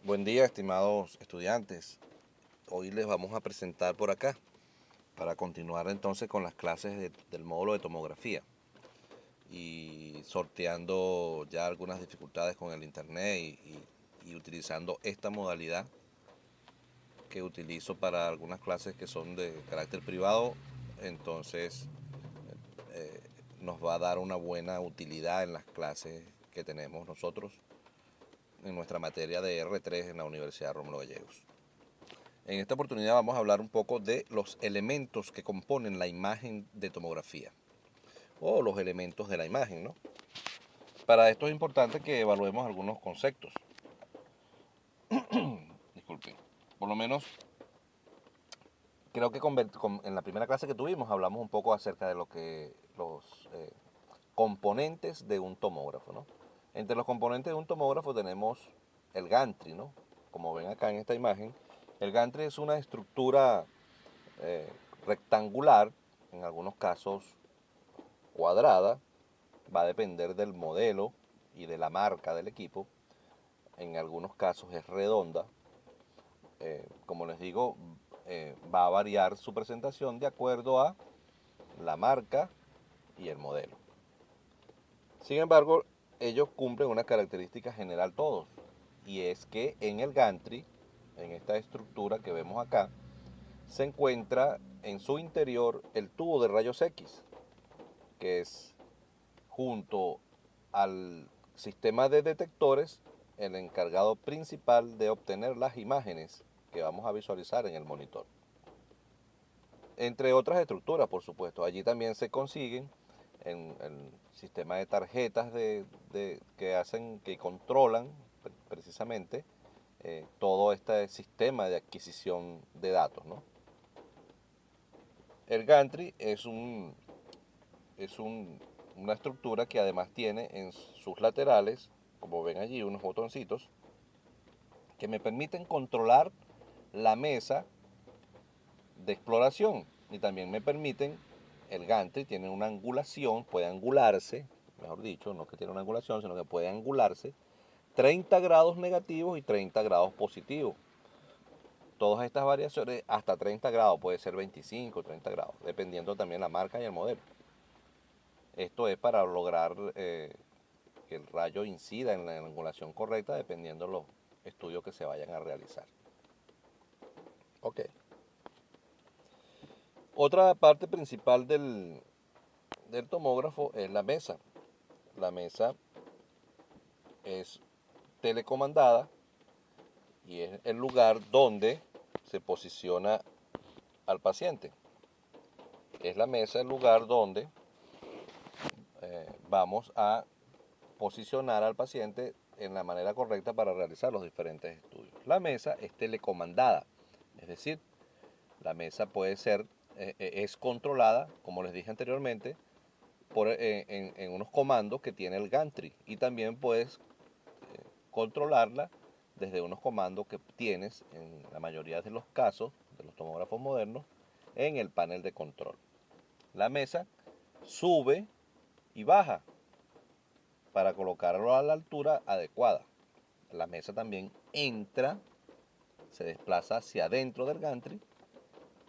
Buen día, estimados estudiantes. Hoy les vamos a presentar por acá para continuar entonces con las clases del módulo de tomografía y sorteando ya algunas dificultades con el internet y utilizando esta modalidad que utilizo para algunas clases que son de carácter privado. Entonces eh, nos va a dar una buena utilidad en las clases que tenemos nosotros en nuestra materia de R3 en la Universidad Rómulo Gallegos. En esta oportunidad vamos a hablar un poco de los elementos que componen la imagen de tomografía o los elementos de la imagen, ¿no? Para esto es importante que evaluemos algunos conceptos. Disculpen. Por lo menos creo que en la primera clase que tuvimos hablamos un poco acerca de lo que los componentes de un tomógrafo, ¿no? Entre los componentes de un tomógrafo tenemos el gantry, ¿no? Como ven acá en esta imagen, el gantry es una estructura eh, rectangular, en algunos casos cuadrada, va a depender del modelo y de la marca del equipo. En algunos casos es redonda. Como les digo, va a variar su presentación de acuerdo a la marca y el modelo. Sin embargo, ellos cumplen una característica general todos, y es que en el gantry, en esta estructura que vemos acá, se encuentra en su interior el tubo de rayos X, que es junto al sistema de detectores el encargado principal de obtener las imágenes que vamos a visualizar en el monitor. Entre otras estructuras, por supuesto, allí también se consiguen en el sistema de tarjetas que controlan precisamente todo este sistema de adquisición de datos, ¿no? El gantry es una estructura que además tiene en sus laterales, como ven allí, unos botoncitos que me permiten controlar la mesa de exploración y también me permiten, el gantry tiene una angulación, puede angularse, mejor dicho, no que tiene una angulación, sino que puede angularse 30 grados negativos y 30 grados positivos. Todas estas variaciones, hasta 30 grados, puede ser 25, 30 grados, dependiendo también la marca y el modelo. Esto es para lograr que el rayo incida en la angulación correcta dependiendo de los estudios que se vayan a realizar. Ok. Otra parte principal del tomógrafo es la mesa. La mesa es telecomandada y es el lugar donde se posiciona al paciente. Es la mesa el lugar donde vamos a posicionar al paciente en la manera correcta para realizar los diferentes estudios. La mesa es telecomandada, es decir, la mesa puede ser, es controlada, como les dije anteriormente, en unos comandos que tiene el gantry y también puedes controlarla desde unos comandos que tienes en la mayoría de los casos de los tomógrafos modernos en el panel de control. La mesa sube y baja para colocarlo a la altura adecuada. La mesa también entra, se desplaza hacia adentro del gantry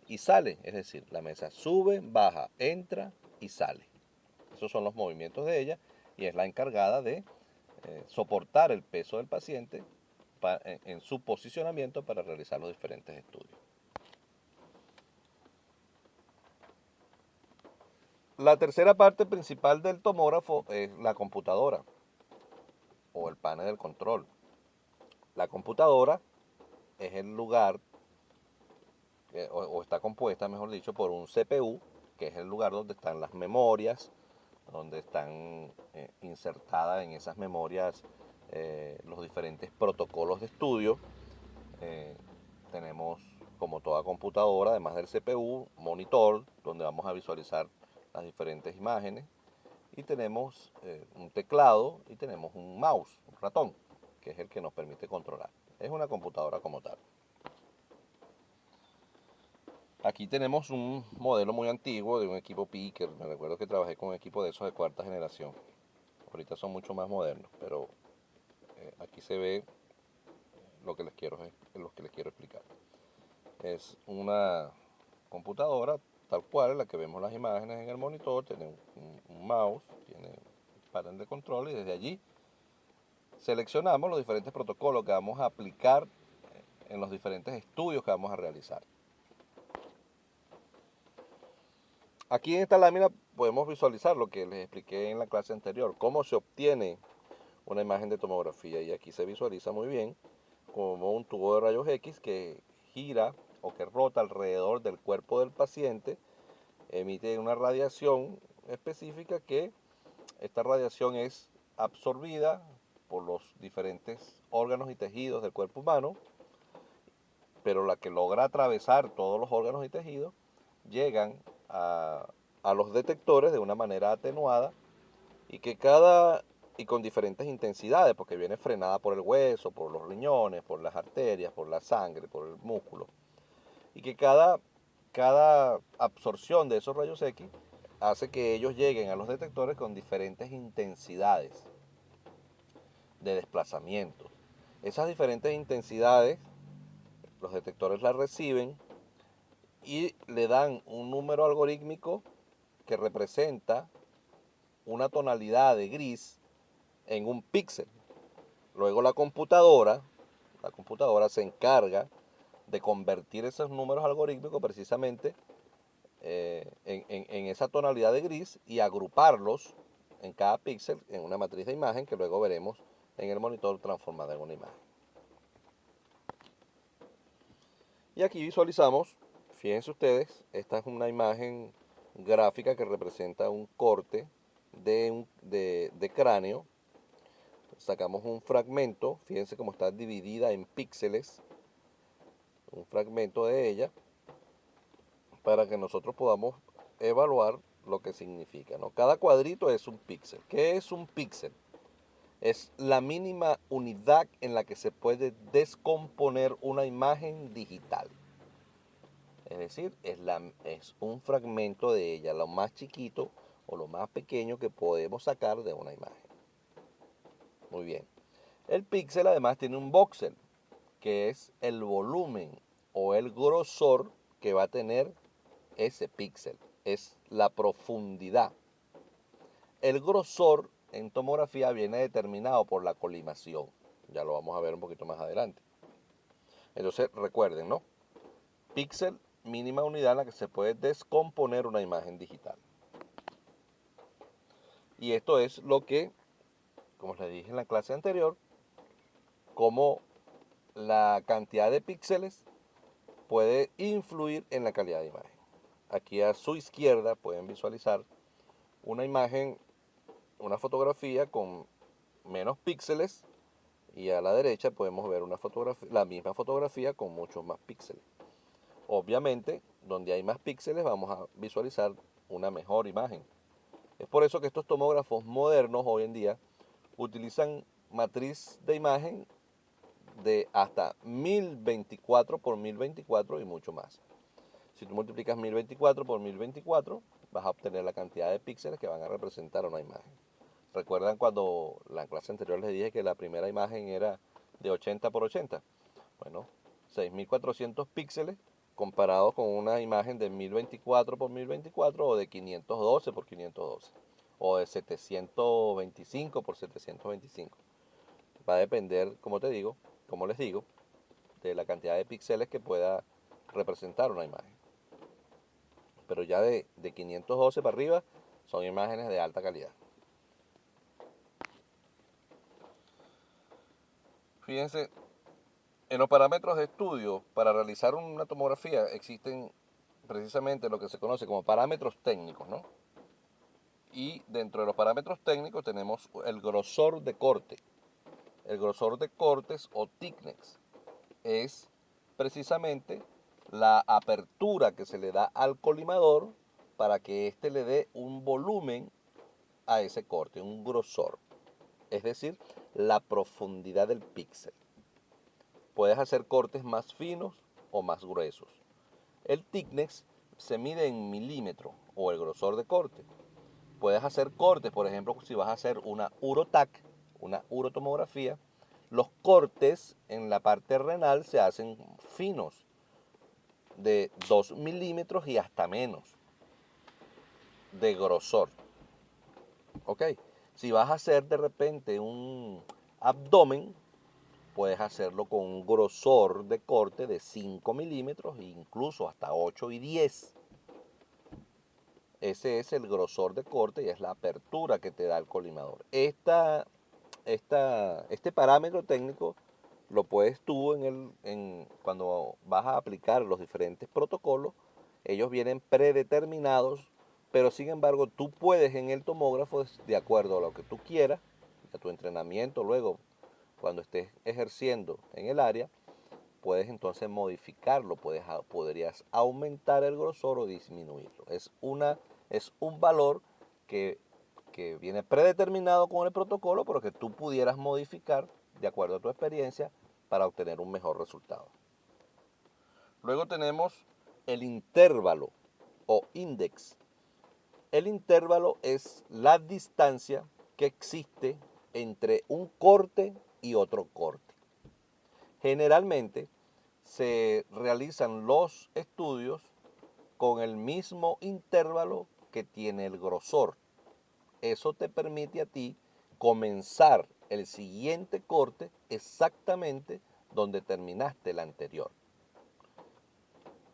y sale, es decir, la mesa sube, baja, entra y sale. Esos son los movimientos de ella y es la encargada de soportar el peso del paciente en su posicionamiento para realizar los diferentes estudios. La tercera parte principal del tomógrafo es la computadora o el panel del control. La computadora es el lugar, o está compuesta, mejor dicho, por un CPU, que es el lugar donde están las memorias, donde están insertadas en esas memorias los diferentes protocolos de estudio. Eh, Tenemos, como toda computadora, además del CPU, monitor, donde vamos a visualizar las diferentes imágenes. Y tenemos un teclado y tenemos un mouse, un ratón, que es el que nos permite controlar. Es una computadora como tal. Aquí tenemos un modelo muy antiguo de un equipo Picker. Me recuerdo que trabajé con un equipo de esos de cuarta generación. Ahorita son mucho más modernos, pero aquí se ve lo que les quiero explicar. Es una computadora tal cual, en la que vemos las imágenes en el monitor, tiene un mouse, tiene un panel de control y desde allí seleccionamos los diferentes protocolos que vamos a aplicar en los diferentes estudios que vamos a realizar. Aquí en esta lámina podemos visualizar lo que les expliqué en la clase anterior, cómo se obtiene una imagen de tomografía, y aquí se visualiza muy bien como un tubo de rayos X que gira o que rota alrededor del cuerpo del paciente, emite una radiación específica que esta radiación es absorbida por los diferentes órganos y tejidos del cuerpo humano, pero la que logra atravesar todos los órganos y tejidos llegan a los detectores de una manera atenuada y que y con diferentes intensidades, porque viene frenada por el hueso, por los riñones, por las arterias, por la sangre, por el músculo, y que cada absorción de esos rayos X hace que ellos lleguen a los detectores con diferentes intensidades de desplazamiento. Esas diferentes intensidades, los detectores las reciben y le dan un número algorítmico que representa una tonalidad de gris en un píxel. Luego la computadora se encarga de convertir esos números algorítmicos precisamente en esa tonalidad de gris y agruparlos en cada píxel en una matriz de imagen que luego veremos en el monitor transformada en una imagen. Y aquí visualizamos, fíjense ustedes, esta es una imagen gráfica que representa un corte de cráneo. Sacamos un fragmento, fíjense cómo está dividida en píxeles, un fragmento de ella, para que nosotros podamos evaluar lo que significa, ¿no? Cada cuadrito es un píxel. ¿Qué es un píxel? Es la mínima unidad en la que se puede descomponer una imagen digital. Es decir, es un fragmento de ella, lo más chiquito o lo más pequeño que podemos sacar de una imagen. Muy bien. El píxel además tiene un voxel, que es el volumen o el grosor que va a tener ese píxel. Es la profundidad. El grosor en tomografía viene determinado por la colimación. Ya lo vamos a ver un poquito más adelante. Entonces recuerden, ¿no? Píxel, mínima unidad en la que se puede descomponer una imagen digital. Y esto es lo que, como les dije en la clase anterior, como la cantidad de píxeles puede influir en la calidad de imagen. Aquí a su izquierda pueden visualizar una imagen, una fotografía con menos píxeles, y a la derecha podemos ver la misma fotografía con muchos más píxeles. Obviamente, donde hay más píxeles vamos a visualizar una mejor imagen. Es por eso que estos tomógrafos modernos hoy en día utilizan matriz de imagen de hasta 1024 por 1024 y mucho más. Si tú multiplicas 1024 por 1024, vas a obtener la cantidad de píxeles que van a representar una imagen. ¿Recuerdan cuando la clase anterior les dije que la primera imagen era de 80 por 80? Bueno, 6400 píxeles comparados con una imagen de 1024 por 1024 o de 512 por 512 o de 725 por 725. Va a depender, como les digo, de la cantidad de píxeles que pueda representar una imagen. Pero ya de 512 para arriba son imágenes de alta calidad. Fíjense, en los parámetros de estudio para realizar una tomografía existen precisamente lo que se conoce como parámetros técnicos, ¿no? Y dentro de los parámetros técnicos tenemos el grosor de corte. El grosor de cortes o thickness es precisamente la apertura que se le da al colimador para que éste le dé un volumen a ese corte, un grosor. Es decir, la profundidad del píxel. Puedes hacer cortes más finos o más gruesos. El thickness se mide en milímetros o el grosor de corte. Puedes hacer cortes, por ejemplo, si vas a hacer una urotomografía, los cortes en la parte renal se hacen finos, de 2 milímetros y hasta menos de grosor. ¿Ok? Si vas a hacer de repente un abdomen, puedes hacerlo con un grosor de corte de 5 milímetros e incluso hasta 8 y 10. Ese es el grosor de corte y es la apertura que te da el colimador. Este parámetro técnico lo puedes tú cuando vas a aplicar los diferentes protocolos, ellos vienen predeterminados, pero sin embargo tú puedes en el tomógrafo, de acuerdo a lo que tú quieras, a tu entrenamiento luego, cuando estés ejerciendo en el área, puedes entonces modificarlo, podrías aumentar el grosor o disminuirlo. Es un valor que, que viene predeterminado con el protocolo, pero que tú pudieras modificar de acuerdo a tu experiencia para obtener un mejor resultado. Luego tenemos el intervalo o index. El intervalo es la distancia que existe entre un corte y otro corte. Generalmente se realizan los estudios con el mismo intervalo que tiene el grosor. Eso te permite a ti comenzar el siguiente corte exactamente donde terminaste el anterior.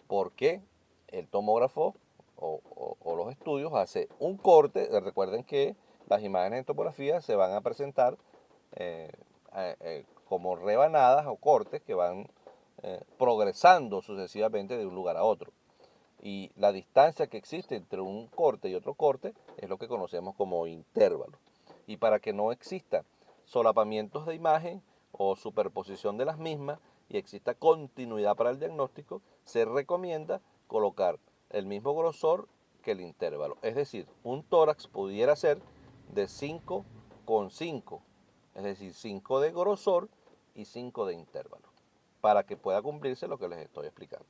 Porque el tomógrafo o los estudios hace un corte. Recuerden que las imágenes en topografía se van a presentar como rebanadas o cortes que van progresando sucesivamente de un lugar a otro. Y la distancia que existe entre un corte y otro corte es lo que conocemos como intervalo. Y para que no exista solapamientos de imagen o superposición de las mismas y exista continuidad para el diagnóstico, se recomienda colocar el mismo grosor que el intervalo. Es decir, un tórax pudiera ser de 5 con 5, es decir, 5 de grosor y 5 de intervalo, para que pueda cumplirse lo que les estoy explicando.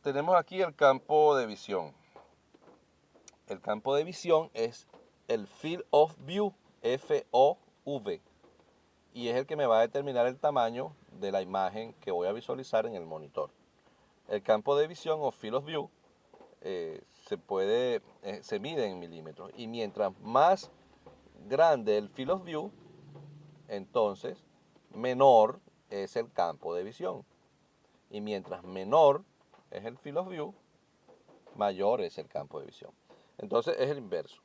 Tenemos aquí el campo de visión. El campo de visión es el Field of View, FOV, y es el que me va a determinar el tamaño de la imagen que voy a visualizar en el monitor. El campo de visión o Field of View se mide en milímetros, y mientras más grande el Field of View, entonces menor es el campo de visión. Y mientras menor es el Field of View, mayor es el campo de visión. Entonces es el inverso.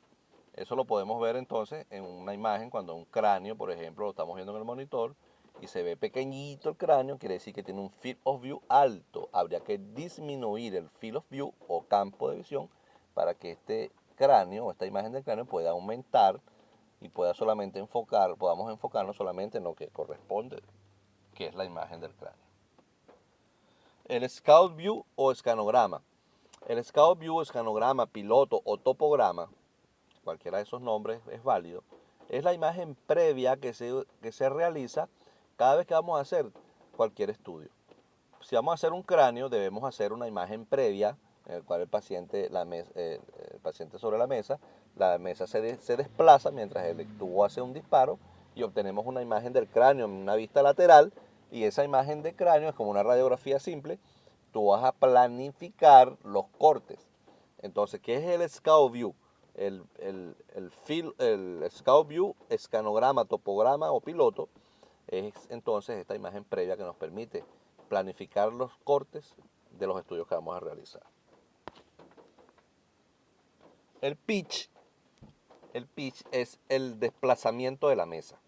Eso lo podemos ver entonces en una imagen cuando un cráneo, por ejemplo, lo estamos viendo en el monitor y se ve pequeñito el cráneo, quiere decir que tiene un field of view alto. Habría que disminuir el field of view o campo de visión para que este cráneo o esta imagen del cráneo pueda aumentar y podamos enfocarnos solamente en lo que corresponde, que es la imagen del cráneo. El Scout View o escanograma. El Scout View, escanograma, piloto o topograma, cualquiera de esos nombres es válido, es la imagen previa que se realiza cada vez que vamos a hacer cualquier estudio. Si vamos a hacer un cráneo, debemos hacer una imagen previa, en el cual el paciente sobre la mesa se desplaza mientras el tubo hace un disparo y obtenemos una imagen del cráneo en una vista lateral, y esa imagen de cráneo es como una radiografía simple. Tú vas a planificar los cortes. Entonces, ¿qué es el Scout View? El Scout View, escanograma, topograma o piloto, es entonces esta imagen previa que nos permite planificar los cortes de los estudios que vamos a realizar. El pitch es el desplazamiento de la mesa.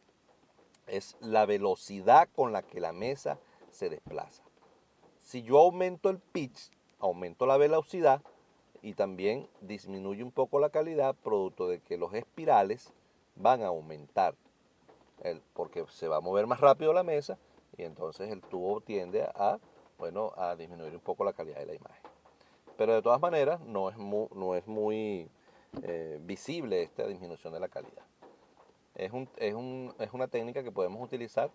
Es la velocidad con la que la mesa se desplaza. Si yo aumento el pitch, aumento la velocidad y también disminuye un poco la calidad, producto de que los espirales van a aumentar, porque se va a mover más rápido la mesa y entonces el tubo tiende a disminuir un poco la calidad de la imagen. Pero de todas maneras no es muy visible esta disminución de la calidad. Es una técnica que podemos utilizar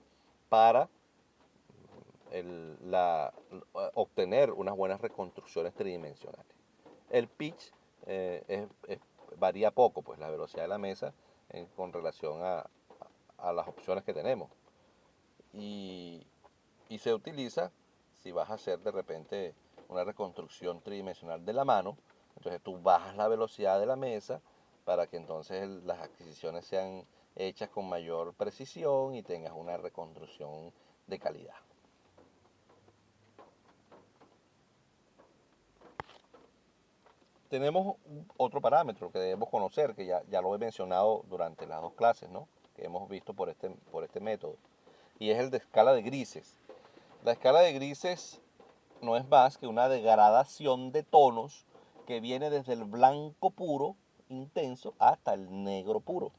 para obtener unas buenas reconstrucciones tridimensionales. El pitch varía poco, pues la velocidad de la mesa con relación a las opciones que tenemos. Y, y se utiliza si vas a hacer de repente una reconstrucción tridimensional de la mano. Entonces tú bajas la velocidad de la mesa para que entonces las adquisiciones sean hechas con mayor precisión y tengas una reconstrucción de calidad. Tenemos otro parámetro que debemos conocer, que ya lo he mencionado durante las dos clases, ¿no?, que hemos visto por este método, y es el de escala de grises. La escala de grises no es más que una degradación de tonos que viene desde el blanco puro, intenso, hasta el negro puro.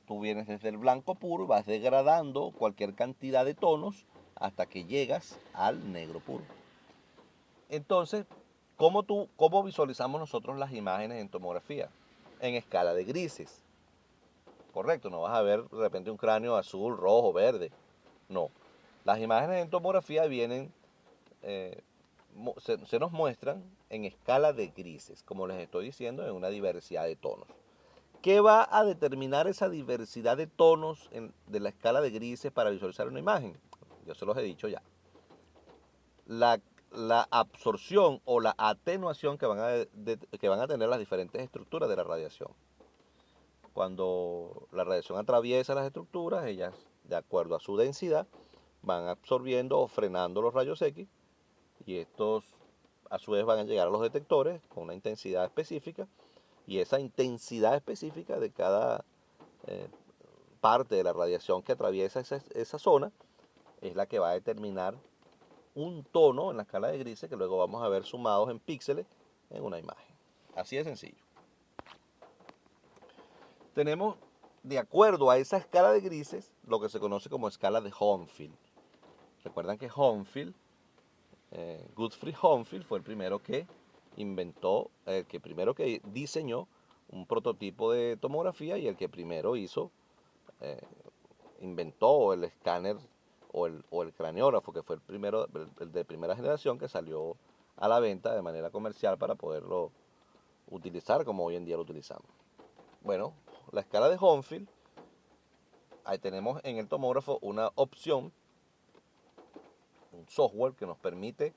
Tú vienes desde el blanco puro y vas degradando cualquier cantidad de tonos hasta que llegas al negro puro. Entonces, ¿cómo visualizamos nosotros las imágenes en tomografía? En escala de grises. Correcto, no vas a ver de repente un cráneo azul, rojo, verde. No. Las imágenes en tomografía vienen, eh, se nos muestran en escala de grises, como les estoy diciendo, en una diversidad de tonos. ¿Qué va a determinar esa diversidad de tonos de la escala de grises para visualizar una imagen? Yo se los he dicho ya. La absorción o la atenuación que van a tener las diferentes estructuras de la radiación. Cuando la radiación atraviesa las estructuras, ellas, de acuerdo a su densidad, van absorbiendo o frenando los rayos X, y estos a su vez van a llegar a los detectores con una intensidad específica, y esa intensidad específica de cada eh, parte de la radiación que atraviesa esa zona es la que va a determinar un tono en la escala de grises que luego vamos a ver sumados en píxeles en una imagen. Así de sencillo. Tenemos, de acuerdo a esa escala de grises, lo que se conoce como escala de Homefield. Recuerdan que Godfrey Homefield fue el primero que inventó, el que primero que diseñó un prototipo de tomografía y el que primero eh, inventó el escáner o el craneógrafo, que fue el primero, el de primera generación que salió a la venta de manera comercial para poderlo utilizar como hoy en día lo utilizamos. Bueno, la escala de Homefield, ahí tenemos en el tomógrafo una opción, un software que nos permite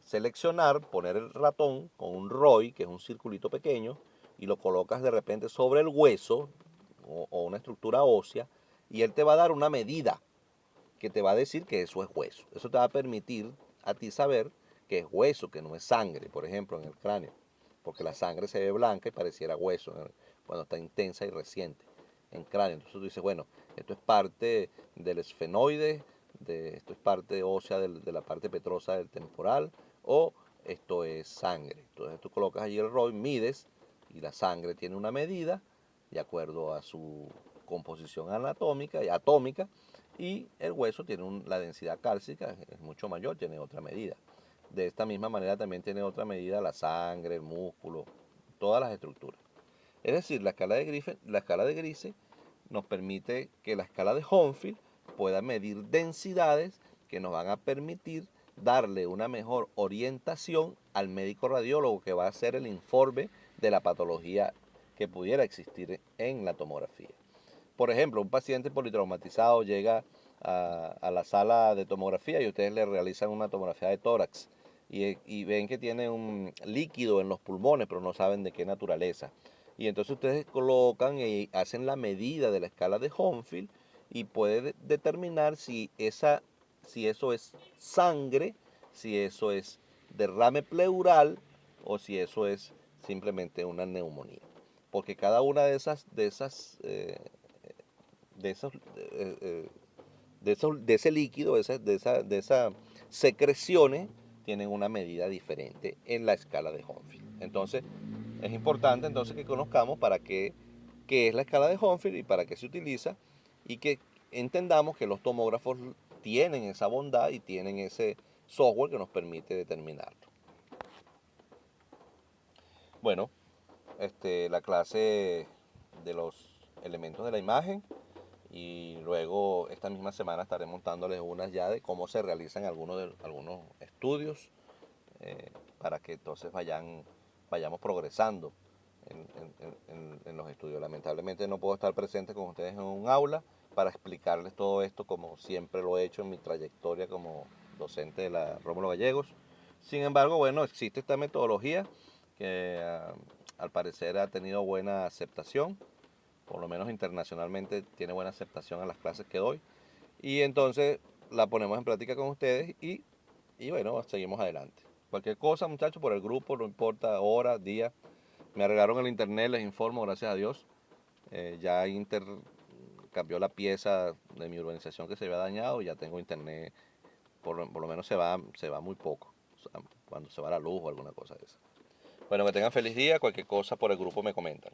seleccionar, poner el ratón con un ROI, que es un circulito pequeño, y lo colocas de repente sobre el hueso o una estructura ósea, y él te va a dar una medida que te va a decir que eso es hueso. Eso te va a permitir a ti saber que es hueso, que no es sangre, por ejemplo, en el cráneo, porque la sangre se ve blanca y pareciera hueso cuando está intensa y reciente en cráneo. Entonces tú dices, bueno, esto es parte del esfenoide, esto es parte ósea de la parte petrosa del temporal, o esto es sangre. Entonces tú colocas allí el ROI, mides, y la sangre tiene una medida de acuerdo a su composición anatómica y atómica, y el hueso tiene la densidad cálcica, es mucho mayor, tiene otra medida. De esta misma manera también tiene otra medida la sangre, el músculo, todas las estructuras. Es decir, la escala de Grise nos permite que la escala de Homefield pueda medir densidades que nos van a permitir darle una mejor orientación al médico radiólogo que va a hacer el informe de la patología que pudiera existir en la tomografía. Por ejemplo, un paciente politraumatizado llega a la sala de tomografía y ustedes le realizan una tomografía de tórax y ven que tiene un líquido en los pulmones, pero no saben de qué naturaleza. Y entonces ustedes colocan y hacen la medida de la escala de Homefield y puede determinar si eso es sangre, si eso es derrame pleural o si eso es simplemente una neumonía. Porque cada una de esos, de ese líquido, de esas secreciones, tienen una medida diferente en la escala de Homefield. Entonces, es importante entonces que conozcamos qué es la escala de Homefield y para qué se utiliza, y que entendamos que los tomógrafos tienen esa bondad y tienen ese software que nos permite determinarlo. Bueno, la clase de los elementos de la imagen, y luego esta misma semana estaré montándoles unas ya de cómo se realizan algunos estudios, para que entonces vayamos progresando en los estudios. Lamentablemente no puedo estar presente con ustedes en un aula para explicarles todo esto como siempre lo he hecho en mi trayectoria como docente de la Rómulo Gallegos. Sin embargo, bueno, existe esta metodología que al parecer ha tenido buena aceptación, por lo menos internacionalmente tiene buena aceptación a las clases que doy. Y entonces la ponemos en práctica con ustedes y bueno, seguimos adelante. Cualquier cosa, muchachos, por el grupo, no importa hora, día. Me arreglaron el internet, les informo, gracias a Dios. Ya Inter cambió la pieza de mi urbanización que se había dañado y ya tengo internet, por lo menos se va muy poco, o sea, cuando se va la luz o alguna cosa de esa. Bueno, que tengan feliz día, cualquier cosa por el grupo me comentan.